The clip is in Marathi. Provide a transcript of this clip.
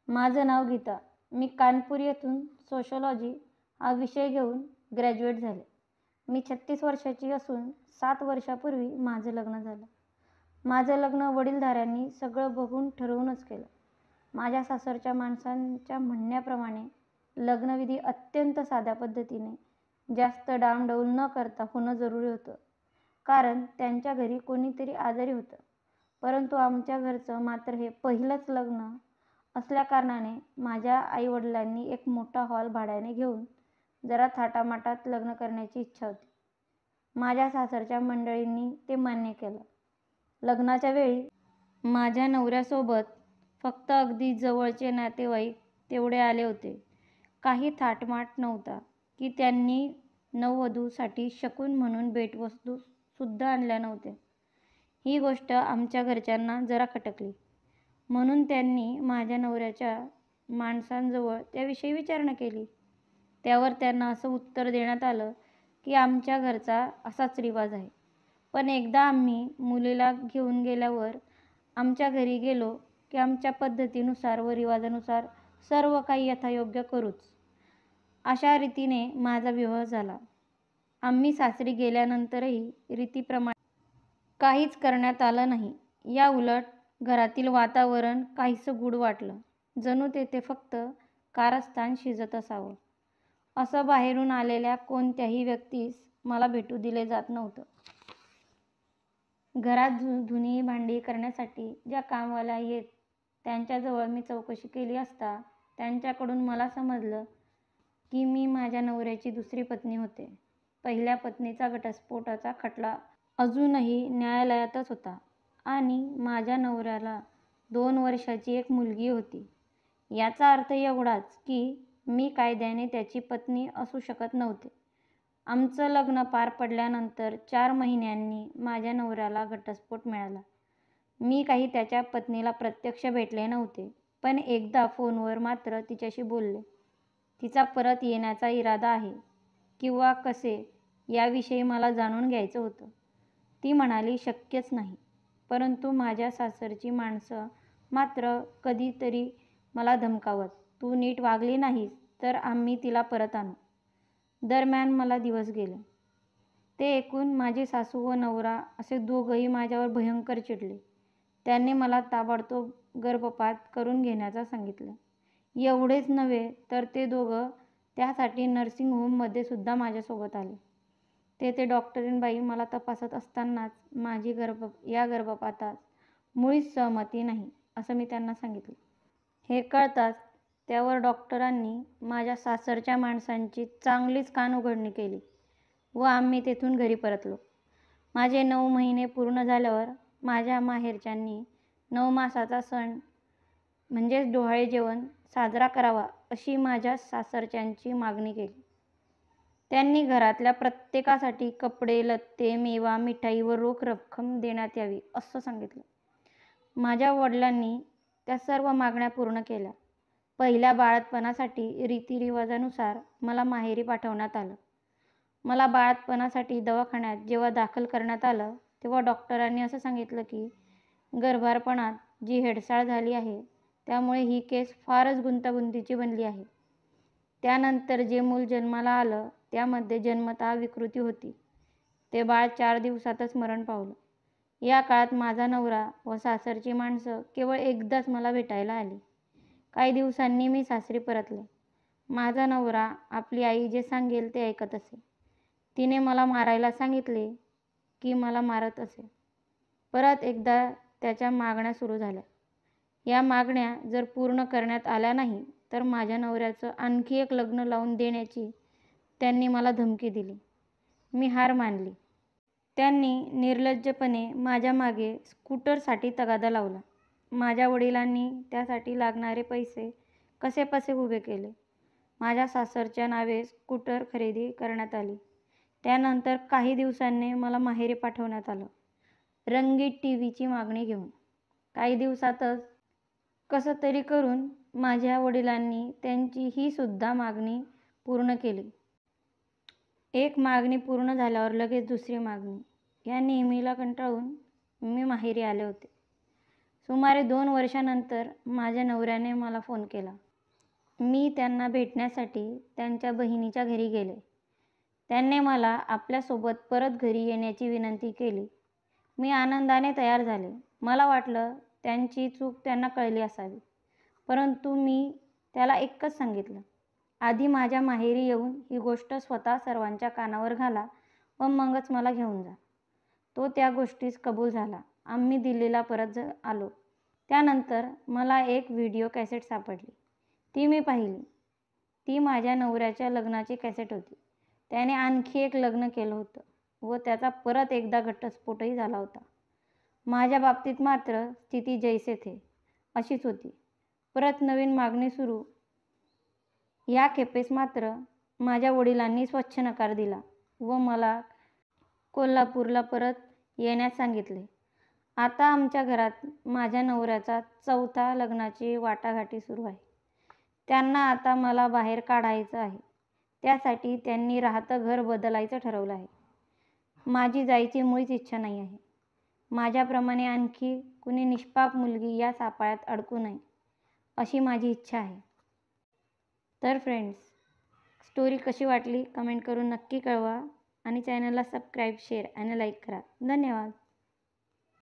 माझं नाव गीता. मी कानपूर येथून सोशॉलॉजी हा विषय घेऊन ग्रॅज्युएट झाले. मी 36 वर्षाची असून 7 वर्षापूर्वी माझं लग्न झालं. माझं लग्न वडीलधाऱ्यांनी सगळं बघून ठरवूनच केलं. माझ्या सासरच्या माणसांच्या म्हणण्याप्रमाणे लग्नविधी अत्यंत साध्या पद्धतीने, जास्त डामडौल न करता होणं जरुरी होतं. कारण त्यांच्या घरी कोणीतरी आजारी होतं. परंतु आमच्या घरचं मात्र हे पहिलंच लग्न असल्याकारणाने माझ्या आईवडिलांनी एक मोठा हॉल भाड्याने घेऊन जरा थाटामाटात लग्न करण्याची इच्छा होती. माझ्या सासरच्या मंडळींनी ते मान्य केलं. लग्नाच्या वेळी माझ्या नवऱ्यासोबत फक्त अगदी जवळचे नातेवाईक तेवढे आले होते. काही थाटमाट नव्हता की त्यांनी नववधूसाठी शकुन म्हणून भेटवस्तू सुद्धा आणल्या नव्हत्या. ही गोष्ट आमच्या घरच्यांना जरा खटकली. म्हणून त्यांनी माझ्या नवऱ्याच्या माणसांजवळ त्याविषयी विचारणा केली. त्यावर त्यांना असं उत्तर देण्यात आलं की आमच्या घरचा असाच रिवाज आहे. पण एकदा आम्ही मुलीला घेऊन गेल्यावर आमच्या घरी गेलो की आमच्या पद्धतीनुसार व रिवाजानुसार सर्व काही यथायोग्य करूच, अशा रीतीने माझा विवाह झाला. आम्ही सासरी गेल्यानंतरही रीतीप्रमाणे काहीच करण्यात आलं नाही. या उलट घरातील वातावरण काहीसं गूढ वाटलं. जणू तेथे फक्त कारस्थान शिजत असावं. असं बाहेरून आलेल्या कोणत्याही व्यक्तीस मला भेटू दिले जात नव्हतं. घरात धुणी भांडी करण्यासाठी ज्या कामवाल्या येत त्यांच्याजवळ मी चौकशी केली असता त्यांच्याकडून मला समजलं की मी माझ्या नवऱ्याची दुसरी पत्नी होते. पहिल्या पत्नीचा घटस्फोटाचा खटला अजूनही न्यायालयातच होता आणि माझ्या नवऱ्याला 2 वर्षाची एक मुलगी होती. याचा अर्थ एवढाच की मी कायद्याने त्याची पत्नी असू शकत नव्हते. आमचं लग्न पार पडल्यानंतर 4 महिन्यांनी माझ्या नवऱ्याला घटस्फोट मिळाला. मी काही त्याच्या पत्नीला प्रत्यक्ष भेटले नव्हते, पण एकदा फोनवर मात्र तिच्याशी बोलले. तिचा परत येण्याचा इरादा आहे किंवा कसे याविषयी मला जाणून घ्यायचं होतं. ती म्हणाली शक्यच नाही. परंतु माझ्या सासरची माणसं मात्र कधीतरी मला धमकावत, तू नीट वागली नाहीस तर आम्ही तिला परत आणू. दरम्यान मला दिवस गेले. ते ऐकून माझी सासू व नवरा असे दोघंही माझ्यावर भयंकर चिडले. त्यांनी मला ताबडतोब गर्भपात करून घेण्याचं सांगितलं. एवढेच नव्हे तर ते दोघं त्यासाठी नर्सिंग होममध्ये सुद्धा माझ्यासोबत आले. तेथे डॉक्टरीणबाई मला तपासत असतानाच माझी या गर्भपातात मुळीच सहमती नाही असं मी त्यांना सांगितलं. हे कळताच त्यावर डॉक्टरांनी माझ्या सासरच्या माणसांची चांगलीच कानउघडणी केली व आम्ही तेथून घरी परतलो. माझे 9 महिने पूर्ण झाल्यावर माझ्या माहेरच्यांनी 9 मासाचा सण म्हणजेच डोहाळे जेवण साजरा करावा अशी माझ्या सासरच्यांची मागणी केली. त्यांनी घरातल्या प्रत्येकासाठी कपडे लत्ते मेवा मिठाई व रोख रक्कम देण्यात यावी असं सांगितलं. माझ्या वडिलांनी त्या सर्व मागण्या पूर्ण केल्या. पहिल्या बाळंतपणासाठी रीतिरिवाजानुसार मला माहेरी पाठवण्यात आलं. मला बाळंतपणासाठी दवाखान्यात जेव्हा दाखल करण्यात आलं तेव्हा डॉक्टरांनी असं सांगितलं की गर्भारपणात जी हेळसाळ झाली आहे त्यामुळे ही केस फारच गुंतागुंतीची बनली आहे. त्यानंतर जे मूल जन्माला आलं त्यामध्ये जन्मतः विकृती होती. ते बाळ 4 दिवसातच मरण पावलं. या काळात माझा नवरा व सासरची माणसं केवळ एकदाच मला भेटायला आली. काही दिवसांनी मी सासरी परतले. माझा नवरा आपली आई जे सांगेल ते ऐकत असे. तिने मला मारायला सांगितले की मला मारत असे. परत एकदा त्याच्या मागण्या सुरू झाल्या. या मागण्या जर पूर्ण करण्यात आल्या नाही तर माझ्या नवऱ्याचं आणखी एक लग्न लावून देण्याची त्यांनी मला धमकी दिली. मी हार मानली. त्यांनी निर्लज्जपणे माझ्या मागे स्कूटरसाठी तगादा लावला. माझ्या वडिलांनी त्यासाठी लागणारे पैसे कसेबसे उभे केले. माझ्या सासरच्या नावे स्कूटर खरेदी करण्यात आली. त्यानंतर काही दिवसांनी मला माहेरी पाठवण्यात आलं, रंगीत टीव्हीची मागणी घेऊन. काही दिवसातच कसं तरी करून माझ्या वडिलांनी त्यांची ही सुद्धा मागणी पूर्ण केली. एक मागणी पूर्ण झाल्यावर लगेच दुसरी मागणी. या नेहमीला कंटाळून मी माहेरी आले होते. सुमारे 2 वर्षानंतर माझ्या नवऱ्याने मला फोन केला. मी त्यांना भेटण्यासाठी त्यांच्या बहिणीच्या घरी गेले. त्यांनी मला आपल्यासोबत परत घरी येण्याची विनंती केली. मी आनंदाने तयार झाले. मला वाटलं त्यांची चूक त्यांना कळली असावी. परंतु मी त्याला एकच सांगितलं, आधी माझ्या माहेरी येऊन ही गोष्ट स्वतः सर्वांच्या कानावर घाला व मगच मला घेऊन जा. तो त्या गोष्टीस कबूल झाला. आम्ही दिल्लीला परत आलो. त्यानंतर मला एक व्हिडिओ कॅसेट सापडली. ती मी पाहिली. ती माझ्या नवऱ्याच्या लग्नाची कॅसेट होती. त्याने आणखी एक लग्न केलं होतं व त्याचा परत एकदा घटस्फोटही झाला होता. माझ्या बाबतीत मात्र स्थिती जैसे थे अशीच होती. परत नवीन मागणी सुरू. या खेपेस मात्र माझ्या वडिलांनी स्वच्छ नकार दिला व मला कोल्हापूरला परत येण्यास सांगितले. आता आमच्या घरात माझ्या नवऱ्याचा 4था लग्नाची वाटाघाटी सुरू आहे. त्यांना आता मला बाहेर काढायचं आहे. त्यासाठी त्यांनी राहतं घर बदलायचं ठरवलं आहे. माझी जायची मुळीच इच्छा नाही आहे. माझ्याप्रमाणे आणखी कुणी निष्पाप मुलगी या सापळ्यात अडकू नये अशी माझी इच्छा आहे. तर फ्रेंड्स, स्टोरी कशी वाटली कमेंट करून नक्की कळवा आणि चॅनलला सबस्क्राईब, शेअर आणि लाईक करा. धन्यवाद.